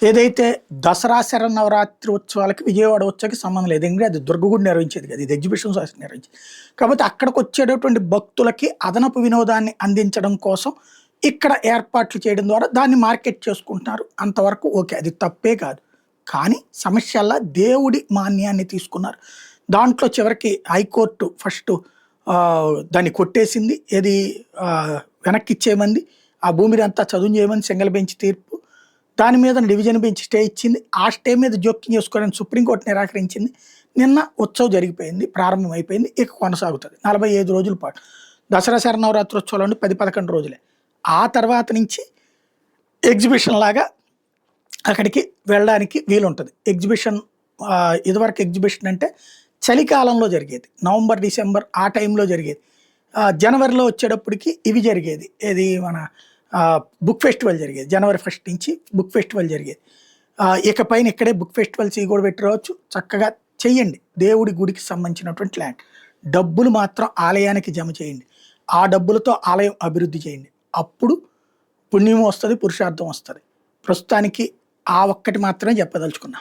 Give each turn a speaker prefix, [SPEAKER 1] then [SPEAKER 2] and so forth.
[SPEAKER 1] ఏదైతే దసరా శరన్నవరాత్రి ఉత్సవాలకి విజయవాడ వచ్చాక సంబంధం లేదు. ఎందుకంటే అది దుర్గగుడి నిర్వహించేది కదా, ఇది ఎగ్జిబిషన్ సొసైటీ నిర్వహించేది. కాకపోతే అక్కడికి వచ్చేటటువంటి భక్తులకి అదనపు వినోదాన్ని అందించడం కోసం ఇక్కడ ఏర్పాట్లు చేయడం ద్వారా దాన్ని మార్కెట్ చేసుకుంటున్నారు. అంతవరకు ఓకే, అది తప్పే కాదు. కానీ సమస్యల్లా దేవుడి మాన్యాన్ని తీసుకున్నారు. దాంట్లో చివరికి హైకోర్టు ఫస్ట్ దాన్ని కొట్టేసింది. ఏది వెనక్కి ఇచ్చేయమంది, ఆ భూమిని అంతా చదువు చేయమని సింగిల్ బెంచ్ తీర్పు. దాని మీద డివిజన్ బెంచ్ స్టే ఇచ్చింది. ఆ స్టే మీద జోక్యం చేసుకోవాలని సుప్రీంకోర్టు నిరాకరించింది. నిన్న ఉత్సవం జరిగిపోయింది, ప్రారంభమైపోయింది, ఇక కొనసాగుతుంది 45 రోజుల పాటు. దసరా శరన్నవరాత్రోత్సవాలు అంటే 10-11 రోజులే. ఆ తర్వాత నుంచి ఎగ్జిబిషన్ లాగా అక్కడికి వెళ్ళడానికి వీలుంటుంది. ఎగ్జిబిషన్ ఇదివరకు ఎగ్జిబిషన్ అంటే చలికాలంలో జరిగేది, నవంబర్ డిసెంబర్ ఆ టైంలో జరిగేది. జనవరిలో వచ్చేటప్పటికి ఇవి జరిగేది, ఏది మన బుక్ ఫెస్టివల్ జరిగేది. జనవరి 1 నుంచి బుక్ ఫెస్టివల్ జరిగేది. ఇకపైన ఇక్కడే బుక్ ఫెస్టివల్స్ కూడా పెట్టవచ్చు. చక్కగా చెయ్యండి, దేవుడి గుడికి సంబంధించినటువంటి ల్యాండ్. డబ్బులు మాత్రం ఆలయానికి జమ చేయండి. ఆ డబ్బులతో ఆలయం అభివృద్ధి చేయండి. అప్పుడు పుణ్యం వస్తుంది, పురుషార్థం వస్తుంది. ప్రస్తుతానికి ఆ ఒక్కటి మాత్రమే చెప్పదలుచుకున్నా.